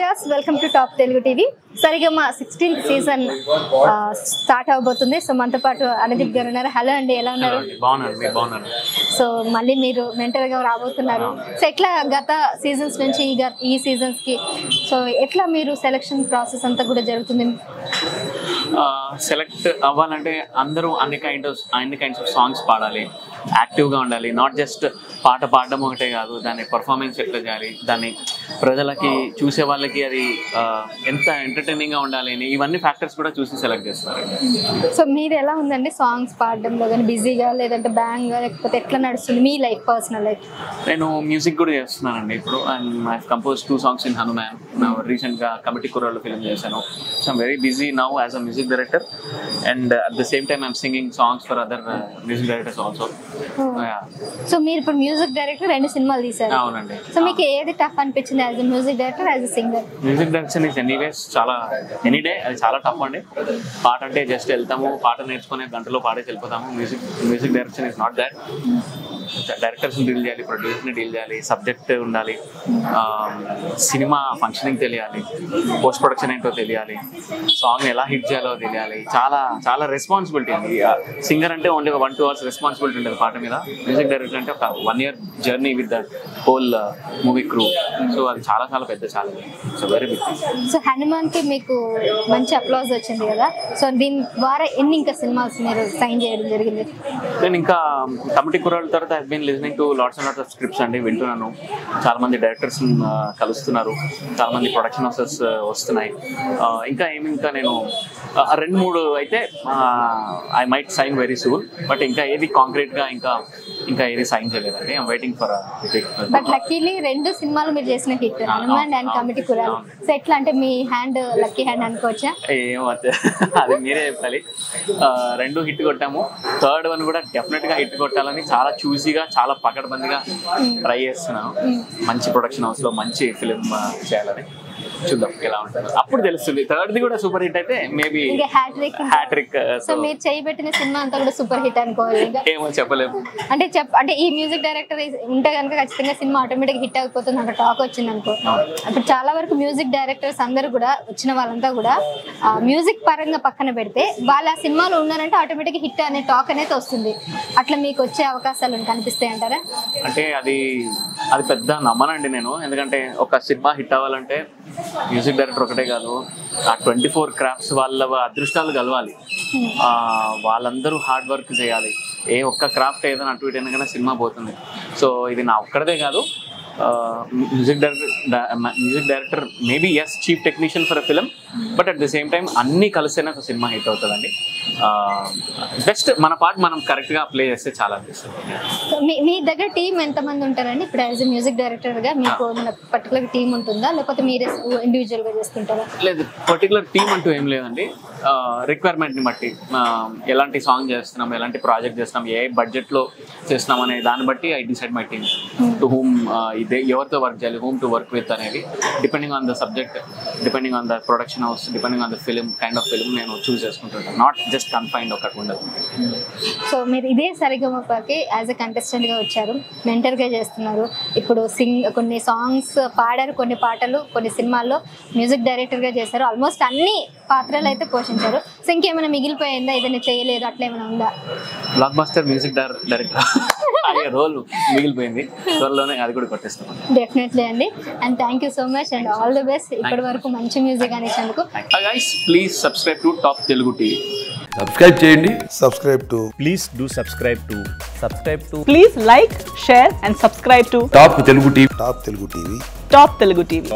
Viewers welcome to top Telugu TV. Sarigama 16th season start అవబోతుంది. So మనతో పాటు అనుదీప్ గారు ఉన్నారు. హలో అండి, ఎలా ఉన్నారు? సో మళ్ళీ మీరు మెంటర్ గా రాబోతున్నారు. సో ఎట్లా గత సీజన్స్ నుంచి ఈ సీజన్స్ కి సో ఎట్లా మీరు సెలక్షన్ ప్రాసెస్ అంతా కూడా జరుగుతుంది? సెలెక్ట్ అవ్వాలంటే అందరూ అన్ని కైండ్స్ ఆఫ్ సాంగ్స్ పాడాలి, యాక్టివ్గా ఉండాలి. నాట్ జస్ట్ పాట పాడడం ఒకటే కాదు, దాని పర్ఫార్మెన్స్ ఎట్లా చేయాలి, దాన్ని ప్రజలకి చూసే వాళ్ళకి అది ఎంత ఎంటర్టైనింగ్గా ఉండాలి అని ఇవన్నీ ఫ్యాక్టర్స్ కూడా చూసి సెలెక్ట్ చేస్తారు. సో మీరు ఎలా ఉందండి సాంగ్స్ పాడడంలో కానీ? బిజీగా లేదంటే బ్యాంగ్గా లేకపోతే ఎట్లా నడుస్తుంది మీ లైఫ్, పర్సనల్ లైఫ్? నేను మ్యూజిక్ కూడా చేస్తున్నానండి ఇప్పుడు. And I compose 2 songs in Hanuman. రీసెంట్గా కమిటీ కుర్రాళ్ళు ఫిల్మ్ చేశాను. So I'm very busy now as a music director and at the same time I'm singing songs for other music directors also. So మీరు ఇప్పుడు music director 2 సినిమాలు తీశారు. అవునండి. So మీకు ఏది టఫ్ అనిపించింది as a music director, as a singer? Music direction is anyways చాలా any day అది చాలా టఫ్ అండి. పాట అంటే జస్ట్ వెళ్తాము, పాట నేర్చుకునే గంటలో పాడేసి వెళ్ళిపోతాము. Music direction is not that. డైరెక్టర్స్ని డీల్ చేయాలి, ప్రొడ్యూసర్ని డీల్ చేయాలి, సబ్జెక్ట్ ఉండాలి, సినిమా ఫంక్షనింగ్ తెలియాలి, పోస్ట్ ప్రొడక్షన్ ఏంటో తెలియాలి, సాంగ్ ఎలా హిట్ చేయాలో తెలియాలి. చాలా చాలా రెస్పాన్సిబిలిటీ అండి. సింగర్ అంటే ఓన్లీ 1-2 hours రెస్పాన్సిబిలిటీ ఉంటుంది పాట మీద. మ్యూజిక్ డైరెక్టర్ అంటే ఒక 1 year journey with the whole movie crew. So అది చాలా చాలా పెద్ద challenge. So very big. So హనుమాన్కి మీకు మంచి అప్లాజ్ వచ్చింది కదా, సో దీని ద్వారా ఎన్ని ఇంకా సినిమాస్ మీరు సైన్ చేయడం జరిగింది? నేను ఇంకా కమిటీ కుర్రాళ్ళ తర్వాత I been listening to lots and lots of scripts అండి. వింటున్నాను, చాలా మంది డైరెక్టర్స్ కలుస్తున్నారు, చాలా మంది ప్రొడక్షన్ హౌసెస్ వస్తున్నాయి. ఇంకా నేను 2-3 అయితే I might sign very soon. But ఇంకా ఏది కాంక్రీట్గా ఇంకా ఏది సైన్ చేయలేదండి. I'm waiting for but luckily 2 సినిమాలు మీరు చేసిన హిట్, హనుమాన్ అండ్ కమిటీ కుర్రాళ్ళు. సో ఎట్లా అంటే మీ హ్యాండ్ లక్కీ హ్యాండ్ అనుకోవచ్చా? ఏమవుతుంది అది మీరే చెప్పాలి. 2 హిట్ కొట్టాము, 3rd one కూడా డెఫినెట్గా హిట్ కొట్టాలని చాలా చూసిగా చాలా పకడ్బందీగా ట్రై చేస్తున్నాను. మంచి ప్రొడక్షన్ హౌస్లో మంచి ఫిలిం చేయాలని. చూద్దాం ఎలా ఉంటుంది, అప్పుడు తెలుస్తుంది. 3rd కూడా సూపర్ హిట్ అయితే మేబీ హ్యాట్రిక్. సో మీరు చేయబెట్టిన సినిమా అంతా కూడా సూపర్ హిట్ అనుకోవాలి. ఏమో చెప్పలేము. అంటే ఈ మ్యూజిక్ డైరెక్టర్ ఉంటే కనుక ఖచ్చితంగా సినిమా ఆటోమేటిక్ హిట్ అయిపోతుంది అంటే టాక్ వచ్చింది అనుకో. ఇప్పుడు చాలా వరకు మ్యూజిక్ డైరెక్టర్స్ అందరూ కూడా వచ్చిన వాళ్ళంతా కూడా మ్యూజిక్ పరంగా పక్కన పెడితే వాళ్ళు ఆ సినిమాలో ఉన్నారంటే ఆటోమేటిక్ హిట్ అనే టాక్ అనేది వస్తుంది. అట్లా మీకు వచ్చే అవకాశాలు కనిపిస్తాయి అంటారా? అంటే అది పెద్ద నమ్మనండి నేను. ఎందుకంటే ఒక సినిమా హిట్ అవ్వాలంటే మ్యూజిక్ డైరెక్టర్ ఒకటే కాదు, ఆ 24 క్రాఫ్ట్స్ వాళ్ళ అదృష్టాలు కలవాలి. వాళ్ళందరూ హార్డ్ వర్క్ చేయాలి. ఒక్క క్రాఫ్ట్ ఏదైనా అటు ఇటు అయినా సినిమా పోతుంది. సో ఇది నా ఒక్కడదే కాదు. Music director maybe as chief technician for a film, but at the same time అన్నీ కలిస్తేనే ఒక సినిమా హిట్ అవుతుందండి. బెస్ట్ మన పార్ట్ మనం కరెక్ట్గా ప్లే చేస్తే చాలా అనిపిస్తుంది. మీ దగ్గర టీం ఎంతమంది ఉంటారండి ఇప్పుడు యాజ్ ఎ మ్యూజిక్ డైరెక్టర్గా? మీకు పర్టికులర్ టీం ఉంటుందా లేకపోతే మీరే ఇండివిజువల్గా చేస్తుంటారా? లేదు, పర్టికులర్ టీం అంటూ ఏం లేదండి. రిక్వైర్మెంట్ని బట్టి ఎలాంటి సాంగ్ చేస్తున్నాం, ఎలాంటి ప్రాజెక్ట్ చేస్తున్నాం, ఏ బడ్జెట్లో చేస్తున్నాం అనే దాన్ని బట్టి I decide my team to whom ఎవరితో వర్క్ చేయాలి, హూమ్ టు వర్క్ విత్ అనేది. Depending on the subject, depending on the production house, depending on the film kind of film నేను చూస్ చేసుకుంటుంటాను. నాట్ జస్ట్ కన్ఫైన్డ్ ఒకటి ఉండదు. సో మీరు ఇదే సరిగమపకి as a కంటెస్టెంట్గా వచ్చారు, మెంటర్గా చేస్తున్నారు. ఇప్పుడు కొన్ని సాంగ్స్ పాడారు, కొన్ని పాటలు కొన్ని సినిమాల్లో మ్యూజిక్ డైరెక్టర్గా చేశారు. ఆల్మోస్ట్ అన్ని పాత్రలు అయితే పోషించారు. సో ఇంకేమైనా మిగిలిపోయిందా, ఏదైనా చేయలేదు అట్లా ఏమైనా ఉందా? బ్లాక్ బస్టర్ మ్యూజిక్ డైరెక్టర్ అయ్యే రోల్ మిగిలిపోయింది, త్వరలోనే అది కూడా కొట్టేస్తాం. డెఫినెట్లీ అండి. And thank you so much and all the best. ఇప్పటి వరకు మంచి మ్యూజిక్ అనేసినందుకు. Guys please subscribe to top Telugu TV. Subscribe చేయండి. Please do subscribe to. Please like, share and subscribe to top Telugu TV. Top Telugu TV.